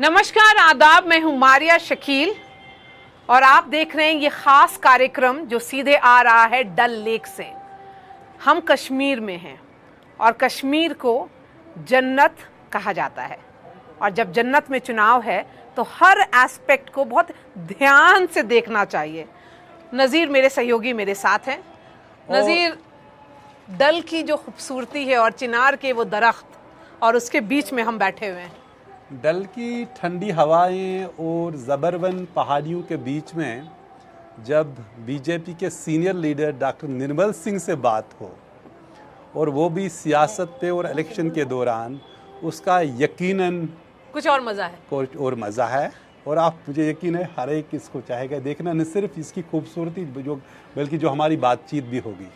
नमस्कार, आदाब। मैं हूं मारिया शकील और आप देख रहे हैं ये खास कार्यक्रम जो सीधे आ रहा है डल लेक से। हम कश्मीर में हैं और कश्मीर को जन्नत कहा जाता है और जब जन्नत में चुनाव है तो हर एस्पेक्ट को बहुत ध्यान से देखना चाहिए। नज़ीर मेरे सहयोगी मेरे साथ हैं। नज़ीर, डल की जो खूबसूरती है और चिनार के वो दरख्त और उसके बीच में हम बैठे हुए हैं। डल की ठंडी हवाएं और ज़बरवन पहाड़ियों के बीच में जब बीजेपी के senior leader doctor Nirmal Singh से बात हो और वो भी सियासत पे और इलेक्शन के दौरान, उसका यकीनन कुछ और मज़ा है। कुछ और मज़ा है। और आप, मुझे यकीन है हर एक इसको चाहेगा देखना, न सिर्फ इसकी खूबसूरती बल्कि जो हमारी बातचीत भी होगी।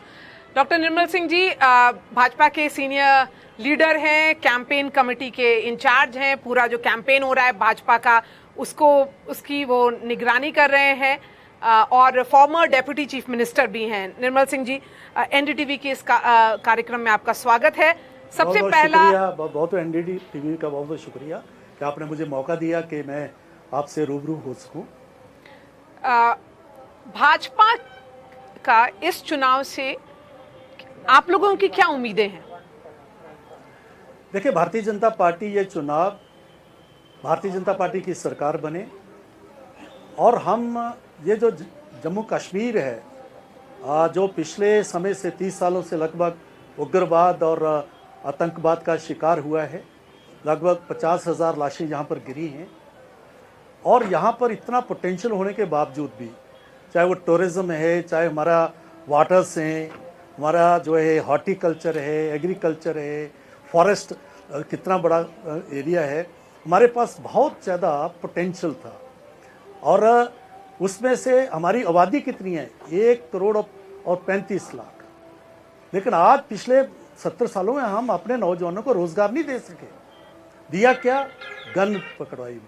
डॉक्टर निर्मल सिंह जी भाजपा के सीनियर लीडर हैं, कैंपेन कमेटी के इंचार्ज हैं। पूरा जो कैंपेन हो रहा है भाजपा का उसकी वो निगरानी कर रहे हैं और फॉर्मर डेप्यूटी चीफ मिनिस्टर भी हैं। निर्मल सिंह जी, एनडीटीवी के इस कार्यक्रम में आपका स्वागत है। सबसे पहला बहुत एनडीटीवी का बहुत बहुत शुक्रिया कि आपने मुझे मौका दिया कि मैं आपसे रूबरू हो सकूं। भाजपा का इस चुनाव से आप लोगों की क्या उम्मीदें हैं? देखिए, भारतीय जनता पार्टी ये चुनाव, भारतीय जनता पार्टी की सरकार बने और हम ये जो जम्मू कश्मीर है, जो पिछले समय से 30 सालों से लगभग उग्रवाद और आतंकवाद का शिकार हुआ है, लगभग 50,000 लाशें यहाँ पर गिरी हैं और यहाँ पर इतना पोटेंशियल होने के बावजूद भी, चाहे वो टूरिज़्म है, चाहे हमारा वाटर्स हैं, हमारा जो है हॉर्टिकल्चर है, एग्रीकल्चर है, फॉरेस्ट कितना बड़ा एरिया है, हमारे पास बहुत ज़्यादा पोटेंशियल था। और उसमें से हमारी आबादी कितनी है? 1 करोड़ और 35 लाख। लेकिन आज पिछले 70 सालों में हम अपने नौजवानों को रोज़गार नहीं दे सके। दिया क्या? गन पकड़वाई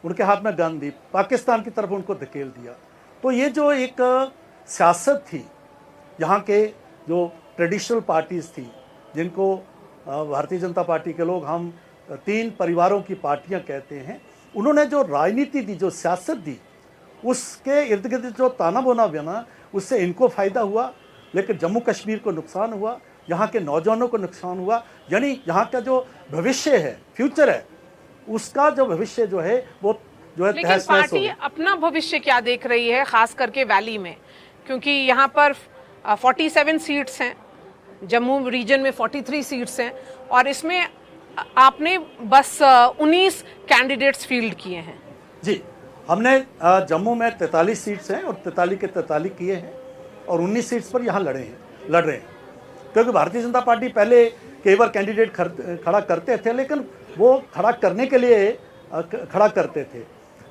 उनके हाथ में गन दी, पाकिस्तान की तरफ उनको धकेल दिया। तो ये जो एक सियासत थी, यहाँ के जो ट्रेडिशनल पार्टीज़ थी, जिनको भारतीय जनता पार्टी के लोग हम 3 परिवारों की पार्टियाँ कहते हैं, उन्होंने जो राजनीति दी, जो सियासत दी, उसके इर्द गिर्द जो ताना बोना बना, उससे इनको फ़ायदा हुआ लेकिन जम्मू कश्मीर को नुकसान हुआ, यहाँ के नौजवानों को नुकसान हुआ। यानी यहाँ का जो भविष्य है, फ्यूचर है, उसका जो भविष्य जो है वो जो है लेकिन पार्टी अपना भविष्य क्या देख रही है, खास करके वैली में? क्योंकि यहाँ पर 47 सीट्स हैं, जम्मू रीजन में 43 सीट्स हैं और इसमें आपने बस 19 कैंडिडेट्स फील्ड किए हैं। जी, हमने जम्मू में 43 सीट्स हैं और 43 के 43 किए हैं और 19 सीट्स पर यहाँ लड़ रहे हैं। क्योंकि भारतीय जनता पार्टी पहले कई बार कैंडिडेट खड़ा करते थे, लेकिन वो खड़ा करने के लिए खड़ा करते थे।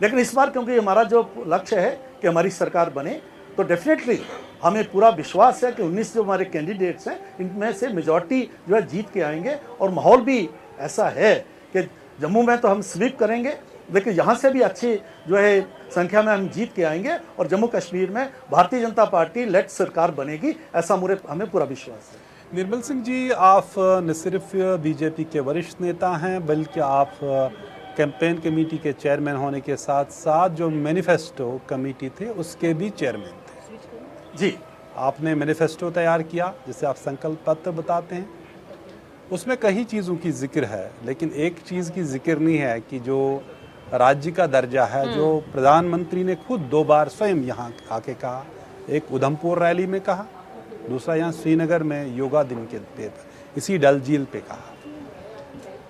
लेकिन इस बार क्योंकि हमारा जो लक्ष्य है कि हमारी सरकार बने, तो डेफिनेटली हमें पूरा विश्वास है कि 19 जो हमारे कैंडिडेट्स हैं, इनमें से मेजॉरिटी जो है जीत के आएंगे। और माहौल भी ऐसा है कि जम्मू में तो हम स्वीप करेंगे, लेकिन यहाँ से भी अच्छी जो है संख्या में हम जीत के आएंगे और जम्मू कश्मीर में भारतीय जनता पार्टी लेड सरकार बनेगी, ऐसा हमें पूरा विश्वास है। निर्मल सिंह जी, आप न सिर्फ बीजेपी के वरिष्ठ नेता हैं, बल्कि आप कैंपेन कमेटी के चेयरमैन होने के साथ साथ जो मैनिफेस्टो कमेटी थे उसके भी चेयरमैन थे। जी, आपने मैनिफेस्टो तैयार किया जिसे आप संकल्प पत्र बताते हैं। उसमें कई चीज़ों की जिक्र है, लेकिन एक चीज़ की जिक्र नहीं है कि जो राज्य का दर्जा है, जो प्रधानमंत्री ने खुद 2 बार स्वयं यहाँ आके कहा, एक उधमपुर रैली में कहा, दूसरा यहाँ श्रीनगर में योगा दिन के पे इसी डल झील पे कहा।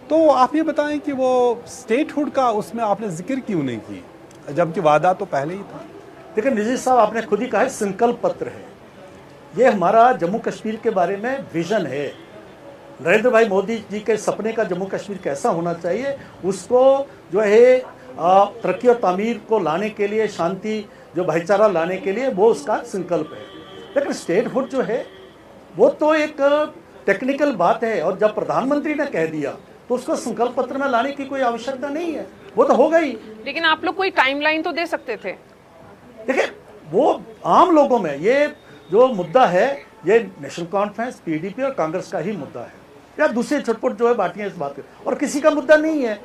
तो आप ये बताएं कि वो स्टेटहुड का उसमें आपने जिक्र क्यों नहीं की, जबकि वादा तो पहले ही था? देखिए नजीर साहब, आपने खुद ही कहा है संकल्प पत्र है। ये हमारा जम्मू कश्मीर के बारे में विजन है। नरेंद्र भाई मोदी जी के सपने का जम्मू कश्मीर कैसा होना चाहिए, उसको जो है तरक्की और तामीर को लाने के लिए, शांति जो भाईचारा लाने के लिए, वो उसका संकल्प है। लेकिन स्टेटहुड जो है वो तो एक टेक्निकल बात है और जब प्रधानमंत्री ने कह दिया तो उसको संकल्प पत्र में लाने की कोई आवश्यकता नहीं है, वो तो होगा ही। लेकिन आप लोग कोई टाइमलाइन तो दे सकते थे। देखिए, वो आम लोगों में ये जो मुद्दा है, ये नेशनल कॉन्फ्रेंस, पीडीपी और कांग्रेस का ही मुद्दा है, या दूसरे छटपट जो है पार्टियां इस बात के, और किसी का मुद्दा नहीं है।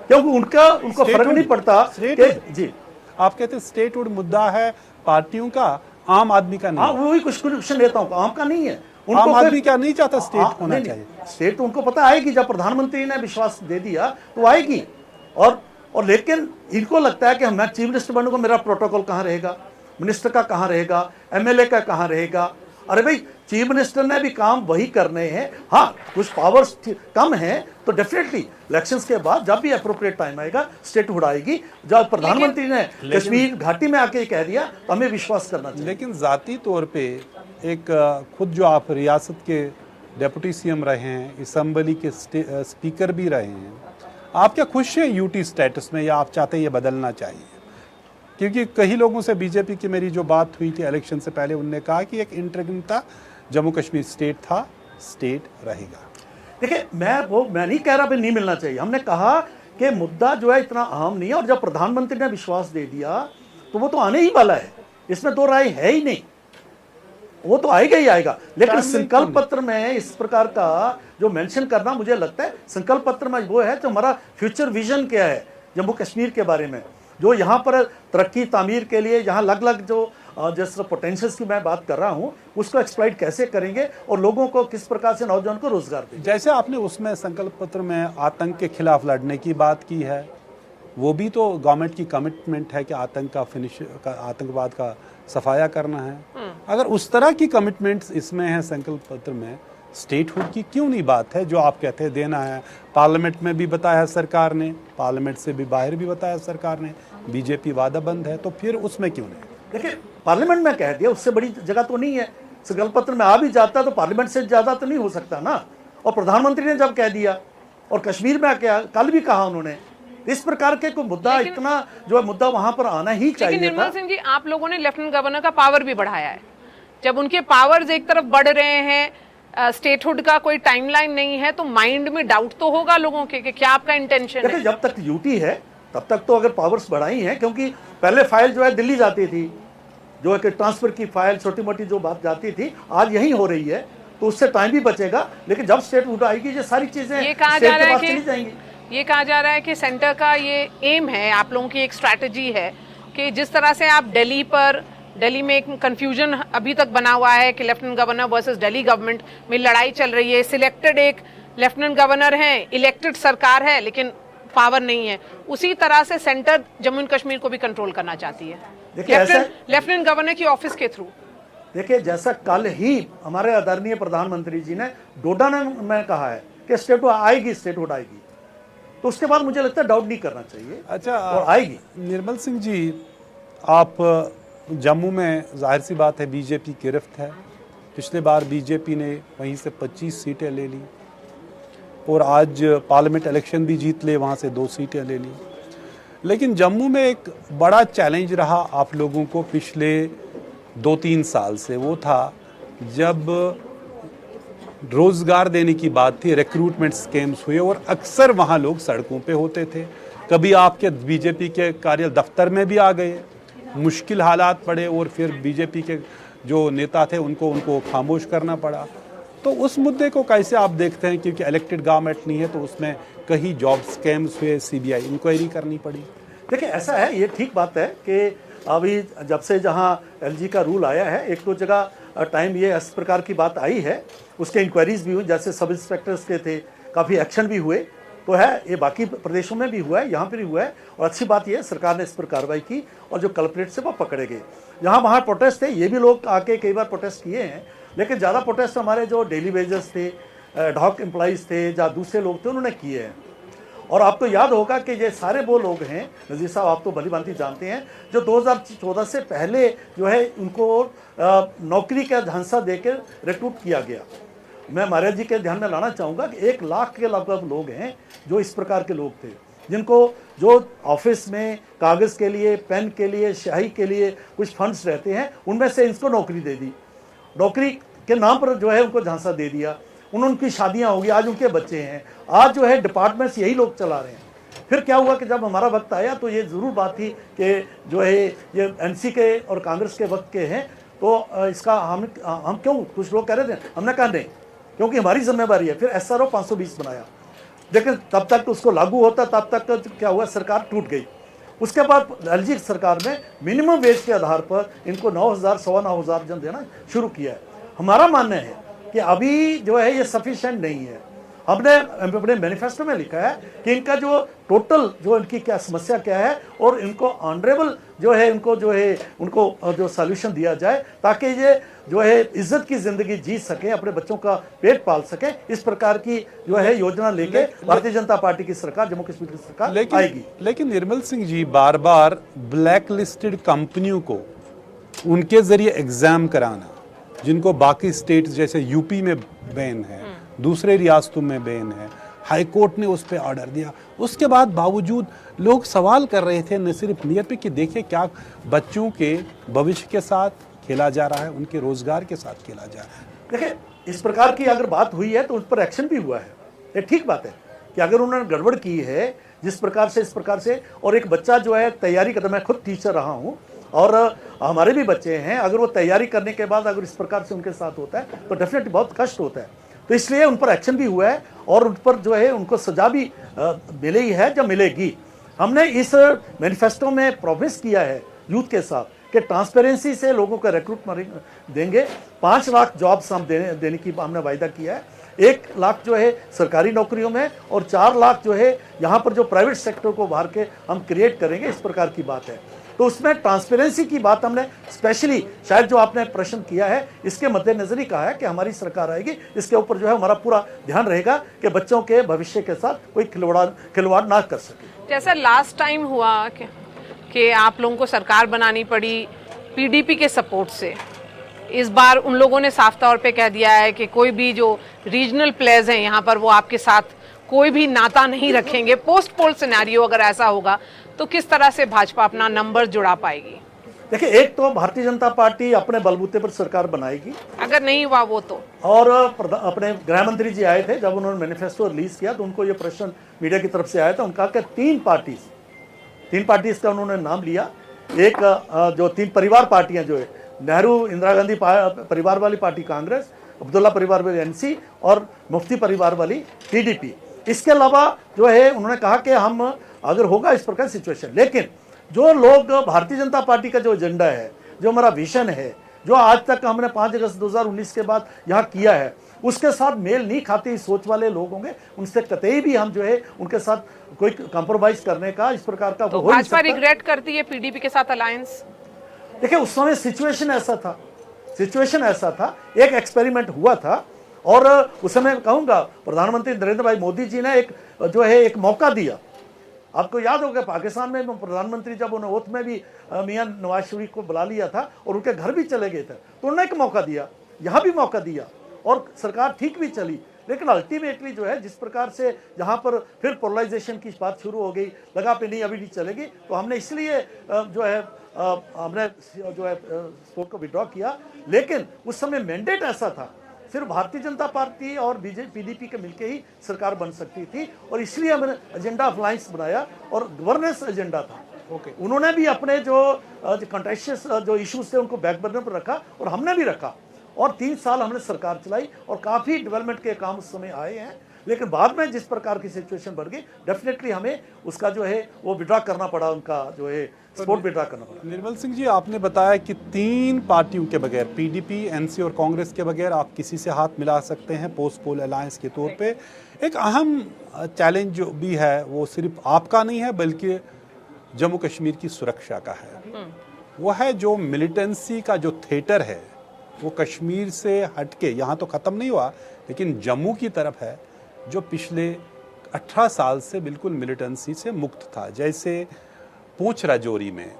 क्योंकि उनको फर्क नहीं पड़ता कि जी आप कहते स्टेटहुड मुद्दा है पार्टियों का, आम आदमी का नहीं। हाँ, वही कुछ क्वेश्चन लेता हूँ, आम का नहीं है। आम आदमी क्या नहीं चाहता स्टेट होना चाहिए? स्टेट तो उनको पता आएगी, जब प्रधानमंत्री ने विश्वास दे दिया तो आएगी। और लेकिन इनको लगता है कि मैं चीफ मिनिस्टर बनूंगा, मेरा प्रोटोकॉल कहाँ रहेगा, मिनिस्टर का कहाँ रहेगा, एमएलए का कहाँ रहेगा। अरे भाई, चीफ मिनिस्टर ने भी काम वही करने हैं। हाँ, कुछ पावर्स कम हैं तो डेफिनेटली इलेक्शंस के बाद जब भी अप्रोप्रिएट टाइम आएगा स्टेटहुड आएगी। जब प्रधानमंत्री ने कश्मीर घाटी में आके कह दिया तो हमें विश्वास करना चाहिए। लेकिन जाती तौर पे एक खुद जो आप रियासत के डिप्टी सीएम रहे हैं, असम्बली के स्पीकर भी रहे हैं, आप क्या खुश हैं यूटी स्टेटस में या आप चाहते हैं ये बदलना चाहिए? क्योंकि कई लोगों से बीजेपी की मेरी जो बात हुई थी इलेक्शन से पहले, उनने कहा कि एक इंटरिम था, जम्मू कश्मीर स्टेट था, स्टेट रहेगा। देखिए, मैं नहीं कह रहा भी नहीं मिलना चाहिए। हमने कहा कि मुद्दा जो है इतना अहम नहीं है, और जब प्रधानमंत्री ने विश्वास दे दिया तो वो तो आने ही वाला है, इसमें दो राय है ही नहीं, वो तो आएगा ही आएगा। लेकिन संकल्प पत्र में इस प्रकार का जो मेंशन करना, मुझे लगता है संकल्प पत्र में वो है तो हमारा फ्यूचर विजन क्या है जम्मू कश्मीर के बारे में, जो यहाँ पर तरक्की तामीर के लिए यहाँ अलग अलग जो जिस पोटेंशियल्स की मैं बात कर रहा हूँ उसको एक्सप्लॉइट कैसे करेंगे और लोगों को किस प्रकार से नौजवान को रोजगार देंगे। जैसे आपने उसमें संकल्प पत्र में आतंक के खिलाफ लड़ने की बात की है, वो भी तो गवर्नमेंट की कमिटमेंट है कि आतंकवाद का सफाया करना है। अगर उस तरह की कमिटमेंट्स इसमें है संकल्प पत्र में, स्टेटहुड की क्यों नहीं बात है जो आप कहते हैं देना है? पार्लियामेंट में भी बताया सरकार ने, पार्लियामेंट से भी बाहर भी बताया सरकार ने, बीजेपी वादाबंद है, तो फिर उसमें क्यों नहीं? देखिए, पार्लियामेंट में कह दिया, उससे बड़ी जगह तो नहीं है। संकल्प पत्र में आ भी जाता तो पार्लियामेंट से ज्यादा तो नहीं हो सकता ना। और प्रधानमंत्री ने जब कह दिया और कश्मीर में क्या कल भी कहा उन्होंने, इस प्रकार के कोई मुद्दा इतना जो है मुद्दा वहां पर आना ही चाहिए। लेकिन निर्मल सिंह जी, आप लोगों ने लेफ्टिनेंट गवर्नर का पावर भी बढ़ाया है। जब उनके पावर्स एक तरफ बढ़ रहे हैं, स्टेटहुड का कोई टाइमलाइन नहीं है, तो माइंड में डाउट तो होगा लोगों के कि क्या आपका इंटेंशन है। जब तक यूटी है तब तक तो अगर पावर्स बढ़ाई हैं, क्योंकि पहले फाइल जो है दिल्ली जाती थी, जो है कि ट्रांसफर की फाइल छोटी मोटी जो बात जाती थी आज यही हो रही है, तो उससे टाइम भी बचेगा। लेकिन जब स्टेटहुड आएगी ये सारी चीजें ये कहा जा रहा है कि सेंटर का ये एम है, आप लोगों की एक स्ट्रैटेजी है कि जिस तरह से आप दिल्ली में एक कंफ्यूजन अभी तक बना हुआ है कि lieutenant governor versus Delhi government में लड़ाई चल रही है। सिलेक्टेड एक लेफ्टिनेंट गवर्नर है, इलेक्टेड सरकार है, लेकिन पावर नहीं है। उसी तरह से सेंटर जम्मू एंड कश्मीर को भी कंट्रोल करना चाहती है लेफ्टिनेंट गवर्नर की ऑफिस के थ्रू। देखिए, जैसा कल ही हमारे आदरणीय प्रधानमंत्री जी ने डोडा में कहा है कि स्टेटहुड आएगी, तो उसके बाद मुझे लगता है डाउट नहीं करना चाहिए। अच्छा, और आएगी। निर्मल सिंह जी, आप जम्मू में जाहिर सी बात है बीजेपी की गिरफ्त है। पिछले बार बीजेपी ने वहीं से 25 सीटें ले ली और आज पार्लियामेंट इलेक्शन भी जीत ले, वहाँ से 2 सीटें ले ली। लेकिन जम्मू में एक बड़ा चैलेंज रहा आप लोगों को पिछले 2-3 साल से, वो था जब रोजगार देने की बात थी, रिक्रूटमेंट स्कीम्स हुए और अक्सर वहाँ लोग सड़कों पे होते थे। कभी आपके बीजेपी के कार्य दफ्तर में भी आ गए, मुश्किल हालात पड़े और फिर बीजेपी के जो नेता थे उनको खामोश करना पड़ा। तो उस मुद्दे को कैसे आप देखते हैं? क्योंकि इलेक्टेड गवर्नमेंट नहीं है तो उसमें कई जॉब स्कैम्स हुए, सीबीआई इंक्वायरी करनी पड़ी। देखिए, ऐसा है, ये ठीक बात है कि अभी जब से जहाँ एलजी का रूल आया है, एक दो जगह टाइम ये इस प्रकार की बात आई है, उसके इंक्वायरीज भी हुई, जैसे सब इंस्पेक्टर्स के थे, काफ़ी एक्शन भी हुए, तो है ये बाकी प्रदेशों में भी हुआ है, यहाँ पर भी हुआ है। और अच्छी बात यह है सरकार ने इस पर कार्रवाई की और जो कल्प्रेट से वो पकड़े गए। जहाँ वहाँ प्रोटेस्ट थे, ये भी लोग आके कई बार प्रोटेस्ट किए हैं, लेकिन ज़्यादा प्रोटेस्ट हमारे जो डेली वेजर्स थे, डॉक एम्प्लॉइज़ थे, या दूसरे लोग थे, उन्होंने किए हैं। और आपको याद होगा कि ये सारे वो लोग हैं, नज़ीर साहब आप तो भली भांति जानते हैं, जो 2014 से पहले जो है उनको नौकरी का झांसा देकर रिक्रूट किया गया। मैं महाराज जी के ध्यान में लाना चाहूँगा कि 1 लाख के लगभग लोग हैं जो इस प्रकार के लोग थे, जिनको जो ऑफिस में कागज़ के लिए, पेन के लिए, स्याही के लिए कुछ फंड्स रहते हैं, उनमें से इनको नौकरी दे दी, नौकरी के नाम पर जो है उनको झांसा दे दिया, उनकी शादियां होगी, आज उनके बच्चे हैं, आज जो है डिपार्टमेंट्स यही लोग चला रहे हैं। फिर क्या हुआ कि जब हमारा वक्त आया तो ये ज़रूर बात थी कि जो है ये एनसी के और कांग्रेस के वक्त के हैं, तो इसका हम क्यों, कुछ लोग कह रहे थे, हमने कहा नहीं, क्योंकि हमारी जिम्मेवारी है। फिर SRO 520 बनाया, लेकिन तब तक उसको लागू होता, तब तक क्या हुआ, सरकार टूट गई। उसके बाद एलजी सरकार में मिनिमम वेज के आधार पर इनको 9,000 9,500 जन देना शुरू किया है। हमारा मानना है कि अभी जो है ये सफिशिएंट नहीं है। हमने अपने मैनिफेस्टो में लिखा है कि इनका जो टोटल जो इनकी क्या समस्या क्या है और इनको ऑनरेबल जो है इनको जो सॉल्यूशन दिया जाए, ताकि ये जो है इज्जत की जिंदगी जी सके, अपने बच्चों का पेट पाल सके। इस प्रकार की जो है योजना लेके भारतीय जनता पार्टी की सरकार, जम्मू कश्मीर की सरकार आएगी। लेकिन निर्मल सिंह जी, बार बार ब्लैक लिस्टेड कंपनियों को उनके जरिए एग्जाम कराना, जिनको बाकी स्टेट्स जैसे यूपी में बैन है, दूसरे रियासतों में बैन है, हाई कोर्ट ने उस पर ऑर्डर दिया, उसके बाद बावजूद लोग सवाल कर रहे थे न सिर्फ नियत पे कि देखिए क्या बच्चों के भविष्य के साथ खेला जा रहा है, उनके रोजगार के साथ खेला जा रहा है। देखिए, इस प्रकार की अगर बात हुई है तो उस पर एक्शन भी हुआ है। ये ठीक बात है कि अगर उन्होंने गड़बड़ की है जिस प्रकार से, इस प्रकार से, और एक बच्चा जो है तैयारी करता, मैं खुद टीचर रहा हूँ और हमारे भी बच्चे हैं, अगर वो तैयारी करने के बाद अगर इस प्रकार से उनके साथ होता है तो डेफिनेटली बहुत कष्ट होता है। तो इसलिए उन पर एक्शन भी हुआ है और उन पर जो है उनको सजा भी मिली है, जब मिलेगी। हमने इस मैनिफेस्टो में प्रॉमिस किया है यूथ के साथ कि ट्रांसपेरेंसी से लोगों को रिक्रूट देंगे। 5 लाख जॉब्स हम देने की हमने वायदा किया है। 1 लाख जो है सरकारी नौकरियों में और 4 लाख जो है यहाँ पर जो प्राइवेट सेक्टर को बाहर के हम क्रिएट करेंगे, इस प्रकार की बात है। तो उसमें ट्रांसपेरेंसी की बात हमने स्पेशली, शायद जो आपने प्रश्न किया है, इसके मद्देनजर ही कहा है कि हमारी सरकार आएगी, इसके ऊपर जो है हमारा पूरा ध्यान रहेगा कि बच्चों के भविष्य के साथ कोई खिलवाड़ ना कर सके। जैसा लास्ट टाइम हुआ कि आप लोगों को सरकार बनानी पड़ी पीडीपी के सपोर्ट से, इस बार उन लोगों ने साफ तौर पे कह दिया है कि कोई भी जो रीजनल प्लेयर्स हैं यहाँ पर वो आपके साथ कोई भी नाता नहीं रखेंगे। पोस्ट पोल सिनेरियो अगर ऐसा होगा तो किस तरह से भाजपा अपना नंबर जुड़ा पाएगी? देखिए, एक तो भारतीय जनता पार्टी अपने बलबूते पर सरकार बनाएगी, अगर नहीं हुआ वो तो। और अपने गृह मंत्री जी आए थे, जब उन्होंने मैनिफेस्टो रिलीज किया तो उनको ये प्रश्न मीडिया की तरफ से आया था। उनका कि 3 पार्टीज का उन्होंने नाम लिया। एक जो 3 परिवार पार्टियां जो है, नेहरू इंदिरा गांधी परिवार वाली पार्टी कांग्रेस, अब्दुल्ला परिवार वाली एनसी और मुफ्ती परिवार वाली टीडीपी। इसके अलावा जो है उन्होंने कहा कि हम अगर होगा इस प्रकार सिचुएशन, लेकिन जो लोग भारतीय जनता पार्टी का जो एजेंडा है, जो हमारा विजन है, जो आज तक हमने 5 अगस्त 2019 के बाद यहाँ किया है, उसके साथ मेल नहीं खाती सोच वाले लोग होंगे, उनसे कतई भी हम जो है उनके साथ कोई कॉम्प्रोमाइज करने का इस प्रकार का तो भाजपा रिग्रेट करती है पीडीपी के साथ अलायंस? देखिए, उस समय सिचुएशन ऐसा था, एक एक्सपेरिमेंट हुआ था और उस समय कहूँगा प्रधानमंत्री नरेंद्र भाई मोदी जी ने एक मौका दिया। आपको याद होगा पाकिस्तान में प्रधानमंत्री जब उन्होंने ओथ में भी मियां नवाज शरीफ को बुला लिया था और उनके घर भी चले गए थे, तो उन्होंने एक मौका दिया, यहाँ भी मौका दिया और सरकार ठीक भी चली। लेकिन अल्टीमेटली जो है जिस प्रकार से यहाँ पर फिर पोलराइजेशन की बात शुरू हो गई, लगा पे नहीं अभी नहीं चलेगी, तो हमने इसलिए हमने सपोर्ट को विड्रॉ किया। लेकिन उस समय मैंडेट ऐसा था, सिर्फ भारतीय जनता पार्टी और पीडीपी के मिलकर ही सरकार बन सकती थी, और इसलिए हमने एजेंडा अलायंस बनाया और गवर्नेंस एजेंडा था। उन्होंने भी अपने जो कंटेस्टियस जो इश्यूज थे उनको बैक बर्नर पर रखा और हमने भी रखा, और 3 साल हमने सरकार चलाई और काफ़ी डेवलपमेंट के काम उस समय आए हैं। लेकिन बाद में जिस प्रकार की सिचुएशन बढ़ गई, डेफिनेटली हमें उसका जो है वो विड्रॉ करना पड़ा, उनका जो है सपोर्ट विड्रॉ करना पड़ा। निर्मल सिंह जी, आपने बताया कि 3 पार्टियों के बगैर, पीडीपी, एनसी और कांग्रेस के बगैर आप किसी से हाथ मिला सकते हैं पोस्ट पोल अलायंस के तौर पे। एक अहम चैलेंज जो भी है वो सिर्फ आपका नहीं है बल्कि जम्मू कश्मीर की सुरक्षा का है। वो है जो मिलिटेंसी का जो थिएटर है वो कश्मीर से हटके, यहाँ तो ख़त्म नहीं हुआ लेकिन जम्मू की तरफ है, जो पिछले 18 साल से बिल्कुल मिलिटेंसी से मुक्त था। जैसे पूंछ राजौरी में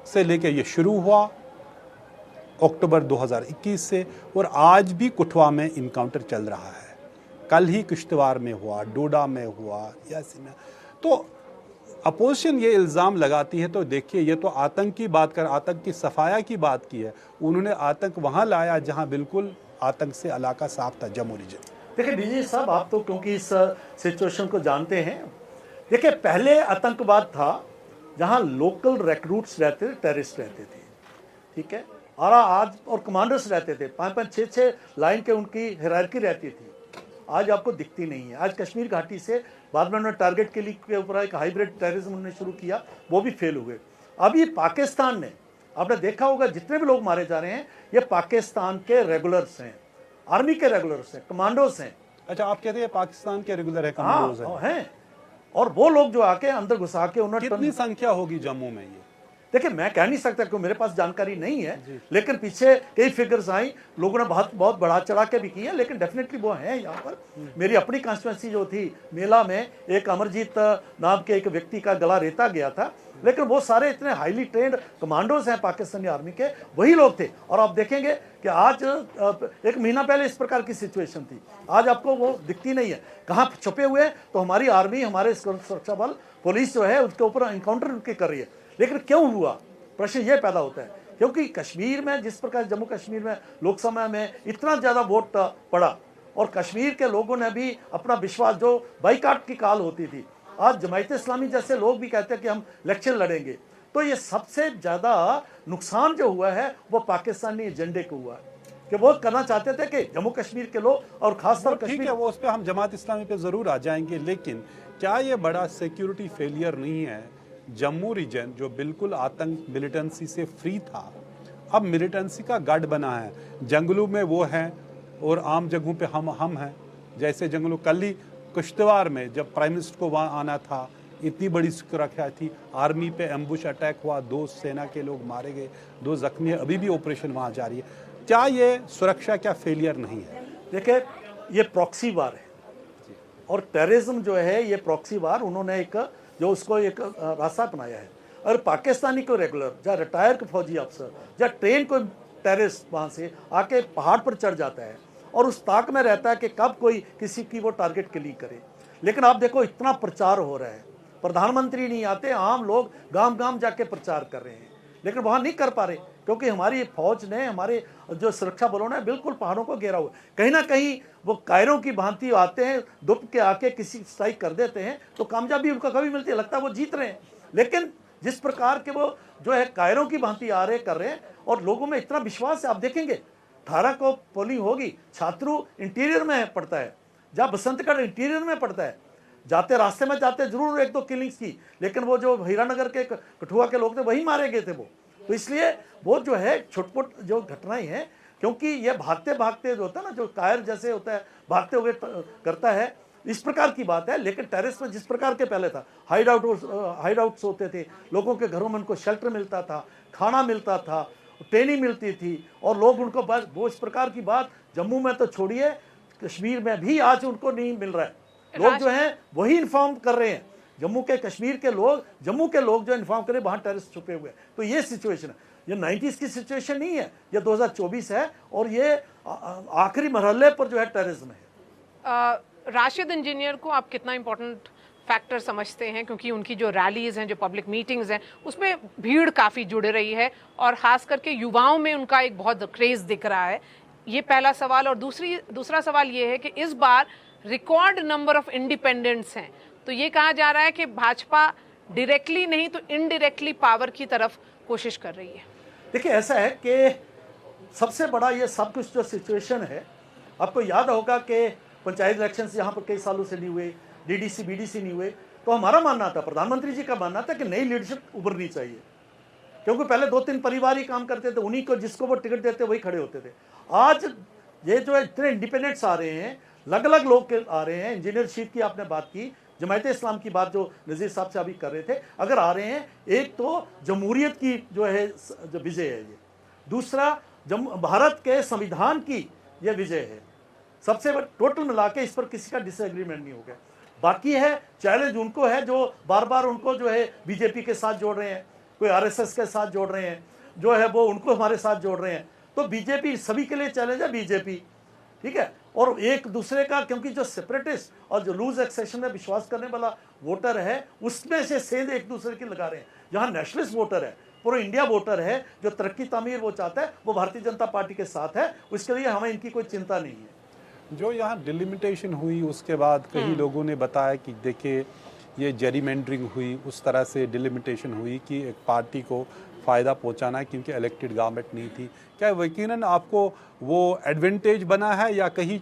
से लेके ये शुरू हुआ अक्टूबर 2021 से, और आज भी कुठवा में इनकाउंटर चल रहा है। कल ही किश्तवाड़ में हुआ, डोडा में हुआ, यासी में। तो अपोजिशन ये इल्ज़ाम लगाती है, तो देखिए ये तो आतंक की बात कर, आतंक की सफाया की बात की है। उन्होंने आतंक वहाँ लाया जहाँ बिल्कुल आतंक से इलाका साफ था, जम्मू रीजन। देखिए डीजी साहब, आप तो क्योंकि इस सिचुएशन को जानते हैं, देखिए पहले आतंकवाद था जहाँ लोकल रिक्रूट्स रहते थे, टेररिस्ट रहते थे, ठीक है, और आज और कमांडर्स रहते थे, 5-5, 6-6 लाइन के उनकी हायरार्की रहती थी। आज आपको दिखती नहीं है। आज कश्मीर घाटी से बाद में उन्होंने टारगेट के लिए के ऊपर एक हाइब्रिड टेररिज्म उन्होंने शुरू किया, वो भी फेल हुए। अभी पाकिस्तान ने, आपने देखा होगा जितने भी लोग मारे जा रहे हैं ये पाकिस्तान के रेगुलर्स हैं, आर्मी के रेगुलर्स हैं, कमांडोज हैं। अच्छा, आप कहते हैं पाकिस्तान के रेगुलर है, हाँ कमांडोज हैं, और वो लोग जो आके अंदर घुसा के उन्होंने कितनी संख्या होगी जम्मू में? ये देखिए मैं कह नहीं सकता क्योंकि मेरे पास जानकारी नहीं है, लेकिन पीछे कई फिगर्स आई, लोगों ने बहुत बढ़ा चढ़ा के भी की है, लेकिन डेफिनेटली वो हैं यहाँ पर। मेरी अपनी कॉन्स्टिट्यूंसी जो थी मेला में, एक अमरजीत नाम के एक व्यक्ति का गला रेता गया था, लेकिन वो सारे इतने हाईली ट्रेंड कमांडोज हैं पाकिस्तानी आर्मी के, वही लोग थे। और आप देखेंगे कि आज एक महीना पहले इस प्रकार की सिचुएशन थी, आज आपको वो दिखती नहीं है। कहाँ छुपे हुए हैं? तो हमारी आर्मी, हमारे सुरक्षा बल, पुलिस जो है उसके ऊपर इनकाउंटर उनके कर रही है। लेकिन क्यों हुआ, प्रश्न ये पैदा होता है क्योंकि कश्मीर में जिस प्रकार जम्मू कश्मीर में लोकसभा में इतना ज़्यादा वोट पड़ा और कश्मीर के लोगों ने भी अपना विश्वास, जो बाइकाट की काल होती थी, आज जमायत इस्लामी जैसे लोग भी कहते हैं कि हम इलेक्शन लड़ेंगे। तो ये सबसे ज़्यादा नुकसान जो हुआ है वो पाकिस्तानी एजेंडे को हुआ है कि वो करना चाहते थे कि जम्मू कश्मीर के लोग और खासतौर ठीक है, वो उस पर हम जमात इस्लामी पे ज़रूर आ जाएंगे, लेकिन क्या ये बड़ा सिक्योरिटी फेलियर नहीं है? जम्मू रीजन जो बिल्कुल आतंक मिलिटेंसी से फ्री था, अब मिलिटेंसी का गढ़ बना है। जंगलों में वो हैं और आम जगहों पे हम हैं। जैसे जंगलों, कल ही किश्तवाड़ में जब प्राइम मिनिस्टर को वहाँ आना था, इतनी बड़ी सुरक्षा थी, आर्मी पे एम्बुश अटैक हुआ, 2 सेना के लोग मारे गए, 2 जख्मी, अभी भी ऑपरेशन वहाँ जारी है। क्या ये सुरक्षा क्या फेलियर नहीं है? देखिए ये प्रॉक्सी वार है और टेररिज्म जो है ये प्रॉक्सी वार, उन्होंने एक जो उसको एक रास्ता अपनाया है। और पाकिस्तानी को रेगुलर या रिटायर के फौजी अफसर या ट्रेन को टेररिस्ट वहाँ से आके पहाड़ पर चढ़ जाता है और उस ताक में रहता है कि कब कोई किसी की वो टारगेट क्लिक करे। लेकिन आप देखो इतना प्रचार हो रहा है, प्रधानमंत्री नहीं आते, आम लोग गांव गांव जाके प्रचार कर रहे हैं, लेकिन वहाँ नहीं कर पा रहे क्योंकि हमारी फौज ने, हमारे जो सुरक्षा बलों ने बिल्कुल पहाड़ों को घेरा हुआ। कहीं ना कहीं वो कायरों की भांति आते हैं, दुप के आके किसी स्ट्राइक कर देते हैं तो कामयाबी उनको कभी मिलती है, लगता है वो जीत रहे हैं। लेकिन जिस प्रकार के वो जो है कायरों की भांति आ रहे कर रहे हैं और लोगों में इतना विश्वास है। आप देखेंगे 18 को पोलिंग होगी, छात्रू इंटीरियर में पड़ता है, जहाँ बसंतगढ़ इंटीरियर में पड़ता है, जाते रास्ते में जाते जरूर 1-2 किलिंग्स की, लेकिन वो जो हीरानगर के कठुआ के लोग थे वही मारे गए थे वो। तो इसलिए वो जो है छुटपुट जो घटनाएं हैं, क्योंकि ये भागते भागते जो होता है ना, जो कायर जैसे होता है भागते हुए करता है, इस प्रकार की बात है। लेकिन टेररिस्ट में जिस प्रकार के पहले था, हाइड आउट्स होते थे, लोगों के घरों में उनको शेल्टर मिलता था, खाना मिलता था, ट्रेनिंग मिलती थी और लोग उनको बस, वो इस प्रकार की बात जम्मू में तो छोड़िए, कश्मीर में भी आज उनको नहीं मिल रहा है। लोग जो हैं वही इन्फॉर्म कर रहे हैं, जम्मू के कश्मीर के लोग, जम्मू के लोग जो इन्फॉर्म करें वहाँ टेररिस्ट छुपे हुए हैं। तो ये सिचुएशन है, ये 90s की सिचुएशन नहीं है, ये 2024 है और ये आखिरी मरहले पर जो है टेररिज्म है। राशिद इंजीनियर को आप कितना इंपॉर्टेंट फैक्टर समझते हैं, क्योंकि उनकी जो रैलीज हैं, जो पब्लिक मीटिंग्स हैं, उसमें भीड़ काफ़ी जुड़ रही है और ख़ास करके युवाओं में उनका एक बहुत क्रेज़ दिख रहा है? ये पहला सवाल। और दूसरा सवाल ये है कि इस बार रिकॉर्ड नंबर ऑफ इंडिपेंडेंट्स हैं, तो ये कहा जा रहा है कि भाजपा डायरेक्टली नहीं तो इनडायरेक्टली पावर की तरफ कोशिश कर रही है। देखिए ऐसा है कि सबसे बड़ा ये सब कुछ जो सिचुएशन है, आपको याद होगा कि पंचायत इलेक्शंस यहाँ पर कई सालों से नहीं हुए, डीडीसी बीडीसी नहीं हुए, तो हमारा मानना था, प्रधानमंत्री जी का मानना था कि नई लीडरशिप उभरनी चाहिए, क्योंकि पहले 2-3 परिवार ही काम करते थे, उन्हीं को जिसको वो टिकट देते वही खड़े होते थे। आज ये जो है इतने इंडिपेंडेंट्स आ रहे हैं, अलग अलग लोग आ रहे हैं। इंजीनियरशिप की आपने बात की, जमायत इस्लाम की बात जो नज़ीर साहब से अभी कर रहे थे, अगर आ रहे हैं, एक तो जमहूरियत की जो है जो विजय है ये, दूसरा भारत के संविधान की ये विजय है, सबसे टोटल मिला के इस पर किसी का डिसएग्रीमेंट नहीं हो गया। बाकी है चैलेंज उनको है जो बार बार उनको जो है बीजेपी के साथ जोड़ रहे हैं, कोई आरएसएस के साथ जोड़ रहे हैं, जो है वो उनको हमारे साथ जोड़ रहे हैं। तो बीजेपी सभी के लिए चैलेंज है, बीजेपी, ठीक है। और एक दूसरे का, क्योंकि जो सेपरेटिस्ट और जो लूज एक्सेशन में विश्वास करने वाला वोटर है, उसमें से सेंध एक दूसरे की लगा रहे हैं। जहाँ नेशनलिस्ट वोटर है, पूरा इंडिया वोटर है, जो तरक्की तामीर वो चाहता है, वो भारतीय जनता पार्टी के साथ है, उसके लिए हमें इनकी कोई चिंता नहीं है। जो यहाँ डिलिमिटेशन हुई उसके बाद कई लोगों ने बताया कि देखिए ये जेरीमेंडरिंग हुई, उस तरह से डिलिमिटेशन हुई कि एक पार्टी को फ़ायदा पहुँचाना, क्योंकि इलेक्टेड गवर्नमेंट नहीं थी। क्या यकीनन आपको वो एडवांटेज बना है या कहीं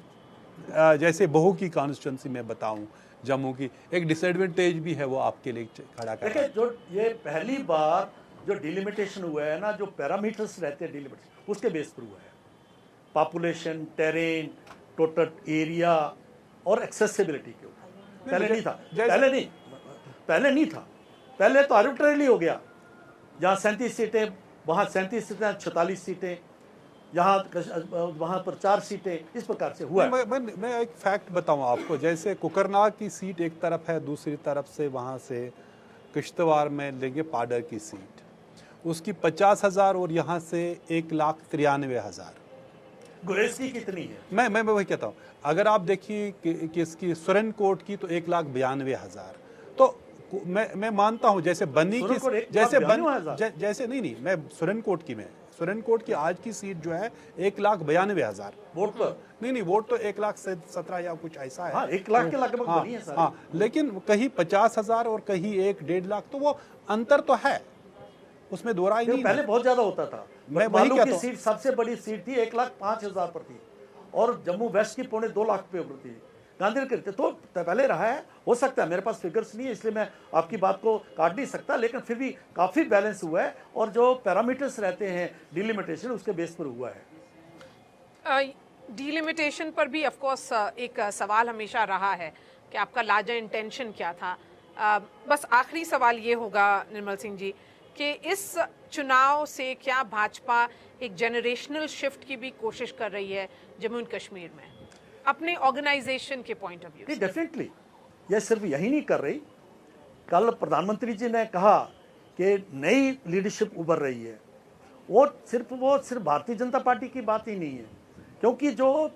जैसे बहू की कॉन्स्टिट्यूंसी में बताऊं, जम्मू की एक डिसएडवांटेज भी है, वो आपके लिए खड़ा कर रहा देखिए है। जो ये पहली बार जो डिलिमिटेशन हुआ है ना, जो पैरामीटर्स रहते हैं डिलिमिटेशन, उसके बेस पर हुआ है। पॉपुलेशन, टेरेन, टोटल एरिया और एक्सेसिबिलिटी के ऊपर। पहले नहीं था, पहले नहीं था। पहले तो आर्बिट्रेरली हो गया, जहाँ 37 सीटें, वहाँ 37 सीटें, 46 सीटें, यहाँ वहाँ पर 4 सीटें, इस प्रकार से हुआ है। मैं एक फैक्ट बताऊं आपको, जैसे कुकरनाग की सीट एक तरफ है, दूसरी तरफ से वहाँ से किश्तवाड़ में लेंगे पाडर की सीट, उसकी 50,000 और यहाँ से 1,93,000। गुरेज की कितनी है? मैं वही कहता हूँ, अगर आप देखिए कि इसकी सुरन कोट की तो 1,92,000। तो मैं मानता हूँ जैसे बनी की जैसे नहीं मैं सुरन कोट की सुरन कोट की आज की सीट जो है 1,92,000 वोट पर। नहीं वोट तो 1,17,000 या कुछ ऐसा है। हाँ, 1 लाख के लगभग बनी है सारी। हाँ, लेकिन कहीं 50,000 और कहीं 1-1.5 लाख, तो वो अंतर तो है, उसमें दो राय नहीं। पहले बहुत ज्यादा होता था। मैं वही कहता हूं, सीट सबसे बड़ी सीट थी, 1,05,000 पर थी, और जम्मू वेस्ट की 2.25 लाख पे थी। गांधीनगर के तो पहले रहा है। हो सकता है, मेरे पास फिगर्स नहीं है इसलिए मैं आपकी बात को काट नहीं सकता, लेकिन फिर भी काफी बैलेंस हुआ है, और जो पैरामीटर्स रहते हैं डिलिमिटेशन, उसके बेस पर हुआ है। डिलिमिटेशन पर भी ऑफ कोर्स एक सवाल हमेशा रहा है कि आपका लार्जर इंटेंशन क्या था। बस आखिरी सवाल ये होगा निर्मल सिंह जी कि इस चुनाव से क्या भाजपा एक जनरेशनल शिफ्ट की भी कोशिश कर रही है जम्मू एंड कश्मीर में, अपने ऑर्गेनाइजेशन के पॉइंट ऑफ व्यू से? डेफिनेटली ये सिर्फ यही नहीं कर रही। कल प्रधानमंत्री जी ने कहा कि नई लीडरशिप उभर रही है। वो सिर्फ भारतीय जनता पार्टी की बात ही नहीं है, क्योंकि जो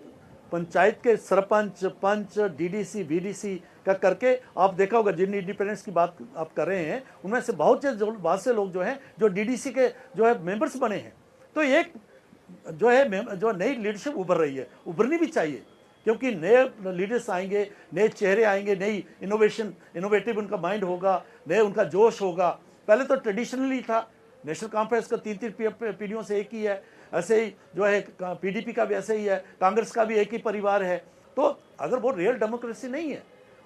पंचायत के सरपंच, पंच, डीडीसी, वीडीसी का करके आप देखा होगा, जिन इंडिपेंडेंस की बात आप कर रहे हैं, उनमें से बहुत से लोग जो हैं जो डीडीसी के जो है मेंबर्स बने हैं। तो एक जो नई लीडरशिप उभर रही है, उभरनी भी चाहिए, क्योंकि नए लीडर्स आएंगे, नए चेहरे आएंगे, नई इनोवेटिव उनका माइंड होगा, नए उनका जोश होगा। पहले तो ट्रेडिशनली था, नेशनल कॉन्फ्रेंस का 3 पीढ़ियों से एक ही है, ऐसे ही जो है पीडीपी का भी ऐसे ही है, कांग्रेस का भी एक ही परिवार है। तो अगर वो रियल डेमोक्रेसी नहीं है,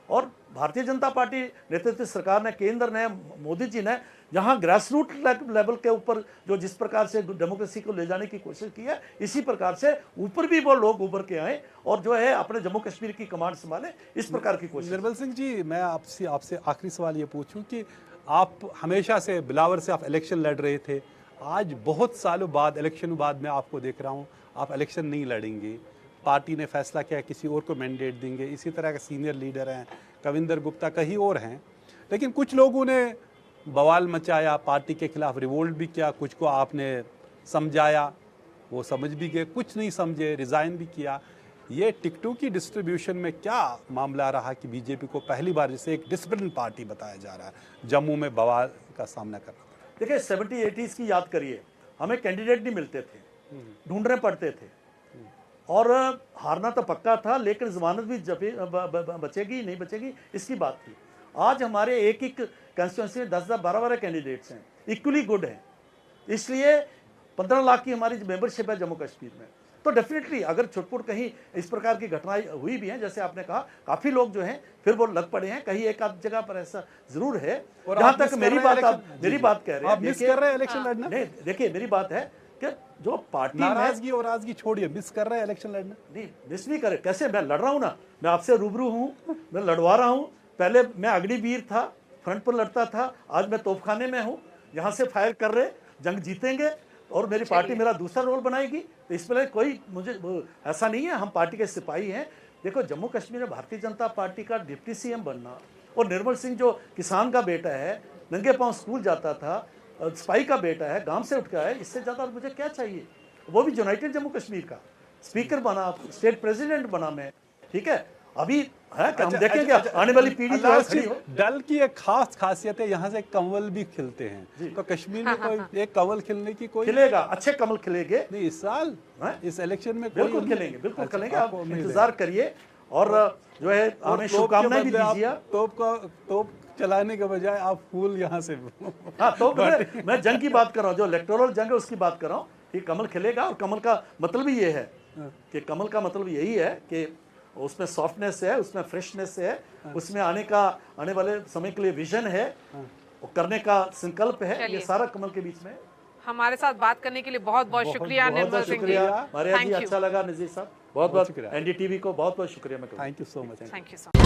और भारतीय जनता पार्टी नेतृत्व सरकार ने, केंद्र ने, मोदी जी ने जहां ग्रास रूट लेवल के ऊपर जो जिस प्रकार से डेमोक्रेसी को ले जाने की कोशिश की है, इसी प्रकार से ऊपर भी वो लोग उभर के आए और जो है अपने जम्मू कश्मीर की कमांड संभाले, इस प्रकार की कोशिश। निर्मल सिंह जी, मैं आपसे आखिरी सवाल ये पूछूं कि आप हमेशा से बिलावर से आप इलेक्शन लड़ रहे थे, आज बहुत सालों बाद इलेक्शन बाद मैं आपको देख रहा हूँ आप इलेक्शन नहीं लड़ेंगे, पार्टी ने फैसला किया किसी और को मैंडेट देंगे। इसी तरह के सीनियर लीडर हैं, कविंदर गुप्ता कहीं और हैं, लेकिन कुछ लोगों ने बवाल मचाया, पार्टी के खिलाफ रिवोल्ट भी किया, कुछ को आपने समझाया, वो समझ भी गए, कुछ नहीं समझे, रिज़ाइन भी किया। ये टिकटों की डिस्ट्रीब्यूशन में क्या मामला रहा कि बीजेपी को पहली बार जैसे एक डिसिप्लिन पार्टी बताया जा रहा है, जम्मू में बवाल का सामना करना पड़ा? देखिए 70-80s की याद करिए, हमें कैंडिडेट नहीं मिलते थे, ढूंढने पड़ते थे, और हारना तो पक्का था, लेकिन जमानत भी बचेगी नहीं बचेगी इसकी बात थी। आज हमारे एक कंस्टिट्यूंसी में 10-10, 12-12 कैंडिडेट्स हैं, इक्वली गुड हैं, इसलिए 15 लाख की हमारी मेंबरशिप है जम्मू कश्मीर में। तो डेफिनेटली अगर छुटपुट कहीं इस प्रकार की घटनाएं हुई भी हैं, जैसे आपने कहा, काफी लोग जो हैं फिर वो लग पड़े हैं, कहीं एक आध जगह पर ऐसा जरूर है। जहां तक मेरी बात कह रहे हैं, मिस कर रहे हैं इलेक्शन लड़ना? नहीं, देखिए मेरी बात है कि जो पार्टी नाराजगी और राजगी छोड़िए, मिस कर रहे हैं इलेक्शन लड़ना? नहीं, मिस नहीं करे, कैसे? मैं लड़ रहा हूँ ना, मैं आपसे रूबरू हूँ, मैं लड़वा रहा हूँ। पहले मैं अग्निवीर था, फ्रंट पर लड़ता था, आज मैं तोपखाने में हूँ, यहाँ से फायर कर रहे, जंग जीतेंगे और मेरी पार्टी मेरा दूसरा रोल बनाएगी। तो इसमें कोई मुझे ऐसा नहीं है, हम पार्टी के सिपाही हैं। देखो, जम्मू कश्मीर में भारतीय जनता पार्टी का डिप्टी सीएम बनना, और निर्मल सिंह जो किसान का बेटा है, नंगे पांव स्कूल जाता था, सिपाही का बेटा है, गांव से उठ के है, इससे ज़्यादा मुझे क्या चाहिए? वो भी यूनाइटेड जम्मू कश्मीर का स्पीकर बना, स्टेट प्रेसिडेंट बना मैं, ठीक है। अभी है कि हम देखेंगे आने वाली पीढ़ी जो खड़ी हो। दल की एक खास खासियत है, यहाँ से कमल भी खिलते हैं, तो कश्मीर में कोई एक कमल खिलने की कोई खिलेगा, अच्छे कमल खिलेंगे नहीं इस साल, इस इलेक्शन में बिल्कुल खिलेंगे, बिल्कुल खिलेंगे, आप इंतजार करिए। और जो है हमें शुभकामनाएं भी दीजिए। तोप चलाने के बजाय आप फूल यहाँ से हाँ, तो मैं जंग की बात कर रहा हूँ, जो इलेक्टोरल जंग है उसकी बात कर रहा हूँ कि कमल खिलेगा। और कमल का मतलब ही ये है कि कमल का मतलब यही है कि उसमें सॉफ्टनेस है, उसमें फ्रेशनेस है, उसमें आने वाले समय के लिए विजन है, वो करने का संकल्प है। ये चलिए। सारा कमल के बीच में। हमारे साथ बात करने के लिए बहुत बहुत शुक्रिया बहुत निर्मल सिंह जी। शुक्रिया मारिया जी, Thank you. अच्छा लगा नज़ीर साहब, बहुत बहुत बहुत शुक्रिया। एनडीटीवी को बहुत बहुत शुक्रिया मैं कहूँगा। Thank you so much. Thank you so much.